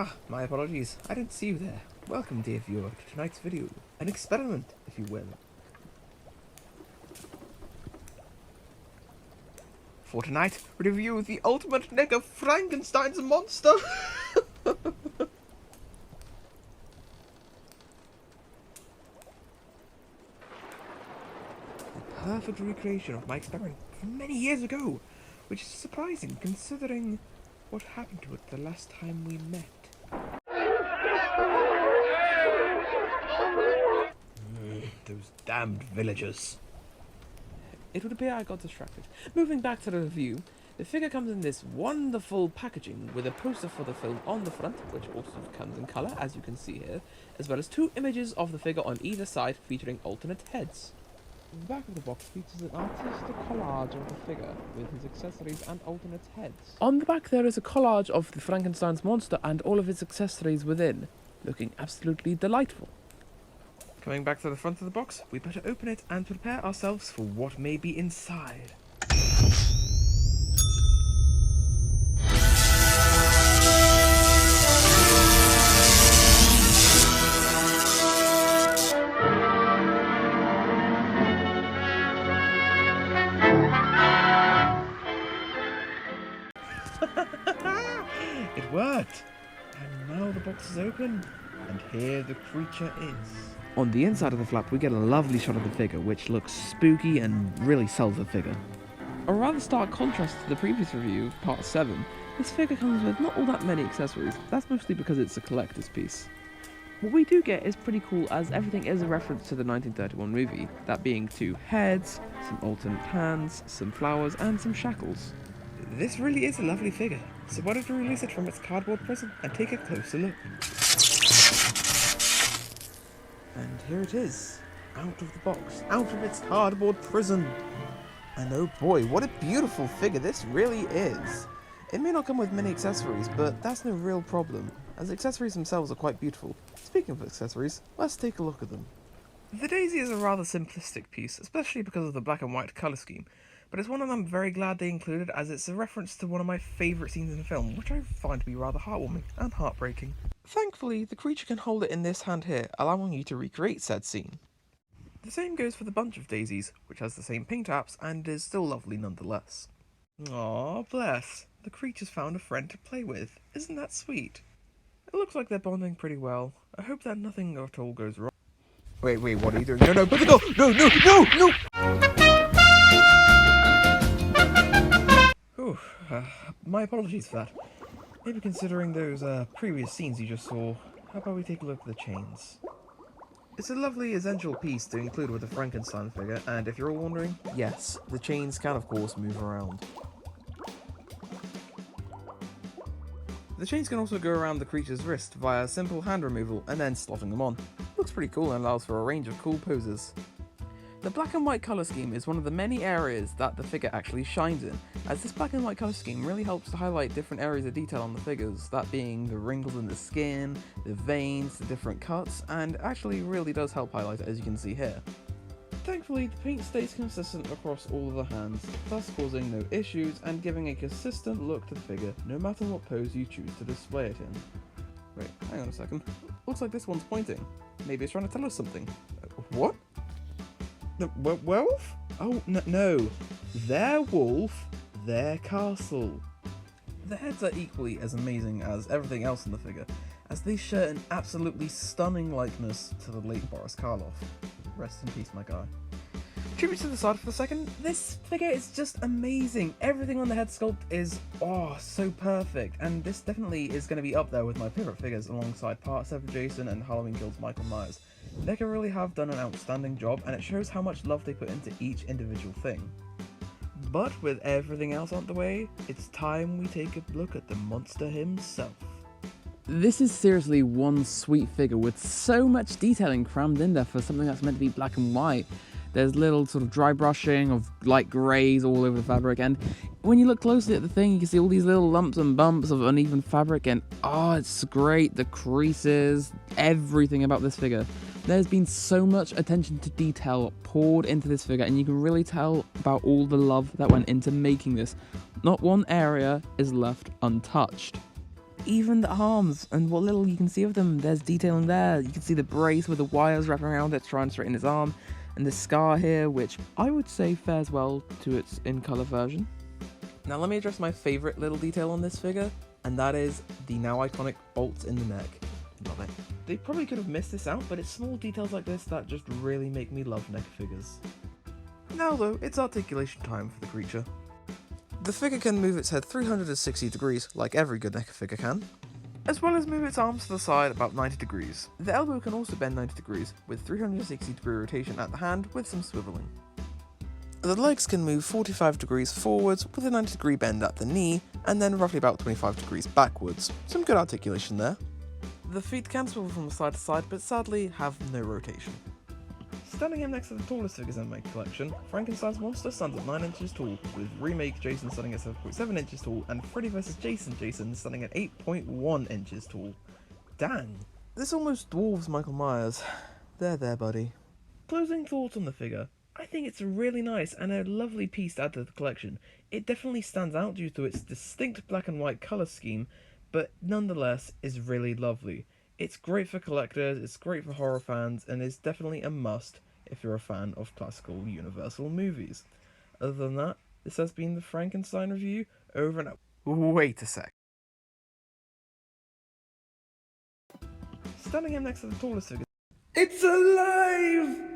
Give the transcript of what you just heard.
Ah, my apologies. I didn't see you there. Welcome, dear viewer, to tonight's video. An experiment, if you will. For tonight, we review the ultimate neck of Frankenstein's monster. A perfect recreation of my experiment from many years ago, which is surprising considering what happened to it the last time we met. Those damned villagers. It would appear I got distracted. Moving back to the review, the figure comes in this wonderful packaging with a poster for the film on the front, which also comes in colour, as you can see here, as well as 2 images of the figure on either side featuring alternate heads. The back of the box features an artistic collage of the figure with his accessories and alternate heads. On the back there is a collage of the Frankenstein's monster and all of its accessories within, looking absolutely delightful. Coming back to the front of the box, we better open it and prepare ourselves for what may be inside. It worked! And now the box is open, and here the creature is. On the inside of the flap, we get a lovely shot of the figure, which looks spooky and really sells the figure. A rather stark contrast to the previous review, part 7, this figure comes with not all that many accessories. That's mostly because it's a collector's piece. What we do get is pretty cool, as everything is a reference to the 1931 movie, that being 2 heads, some alternate hands, some flowers, and some shackles. This really is a lovely figure, so why don't we release it from its cardboard prison and take a closer look. And here it is, out of the box, out of its cardboard prison. And oh boy, what a beautiful figure this really is. It may not come with many accessories, but that's no real problem, as the accessories themselves are quite beautiful. Speaking of accessories, let's take a look at them. The daisy is a rather simplistic piece, especially because of the black and white colour scheme, but it's one that I'm very glad they included, as it's a reference to one of my favourite scenes in the film, which I find to be rather heartwarming and heartbreaking. Thankfully, the creature can hold it in this hand here, allowing you to recreate said scene. The same goes for the bunch of daisies, which has the same pink taps and is still lovely nonetheless. Aw, bless. The creature's found a friend to play with. Isn't that sweet? It looks like they're bonding pretty well. I hope that nothing at all goes wrong. Wait, what are you doing? No, put the goal! No! Whew, my apologies for that. Maybe considering those previous scenes you just saw, how about we take a look at the chains? It's a lovely essential piece to include with the Frankenstein figure, and if you're all wondering, yes, the chains can of course move around. The chains can also go around the creature's wrist via simple hand removal and then slotting them on. Looks pretty cool and allows for a range of cool poses. The black and white colour scheme is one of the many areas that the figure actually shines in, as this black and white colour scheme really helps to highlight different areas of detail on the figures, that being the wrinkles in the skin, the veins, the different cuts, and actually really does help highlight it, as you can see here. Thankfully, the paint stays consistent across all of the hands, thus causing no issues and giving a consistent look to the figure no matter what pose you choose to display it in. Wait, hang on a second. Looks like this one's pointing. Maybe it's trying to tell us something. What? The werewolf? Oh, no. Their wolf, their castle. The heads are equally as amazing as everything else in the figure, as they share an absolutely stunning likeness to the late Boris Karloff. Rest in peace, my guy. Tribute to the side for a second, this figure is just amazing. Everything on the head sculpt is, so perfect, and this definitely is going to be up there with my favourite figures alongside Part 7 Jason and Halloween Kills Michael Myers. They can really have done an outstanding job, and it shows how much love they put into each individual thing. But with everything else on the way, it's time we take a look at the monster himself. This is seriously one sweet figure with so much detailing crammed in there for something that's meant to be black and white. There's little sort of dry brushing of light greys all over the fabric, and when you look closely at the thing, you can see all these little lumps and bumps of uneven fabric, and it's great. The creases, everything about this figure. There's been so much attention to detail poured into this figure, and you can really tell about all the love that went into making this. Not one area is left untouched. Even the arms and what little you can see of them, there's detailing there. You can see the brace with the wires wrapping around it to try and straighten his arm, and the scar here, which I would say fares well to its in-colour version. Now let me address my favourite little detail on this figure, and that is the now iconic bolts in the neck. Love it. They probably could have missed this out, but it's small details like this that just really make me love NECA figures. Now though, it's articulation time for the creature. The figure can move its head 360 degrees, like every good NECA figure can, as well as move its arms to the side about 90 degrees. The elbow can also bend 90 degrees, with 360 degree rotation at the hand with some swiveling. The legs can move 45 degrees forwards with a 90 degree bend at the knee, and then roughly about 25 degrees backwards. Some good articulation there. The feet can swivel from side to side, but sadly have no rotation. Standing him next to the tallest figures in my collection, Frankenstein's monster stands at 9 inches tall, with remake Jason standing at 7.7 inches tall, and Freddy vs Jason standing at 8.1 inches tall. Dang! This almost dwarfs Michael Myers. There, buddy. Closing thoughts on the figure. I think it's really nice and a lovely piece to add to the collection. It definitely stands out due to its distinct black and white colour scheme, but nonetheless is really lovely. It's great for collectors, it's great for horror fans, and is definitely a must if you're a fan of classical Universal movies. Other than that, this has been the Frankenstein review, over and out. Wait a sec. Standing him next to the tallest figure. It's alive!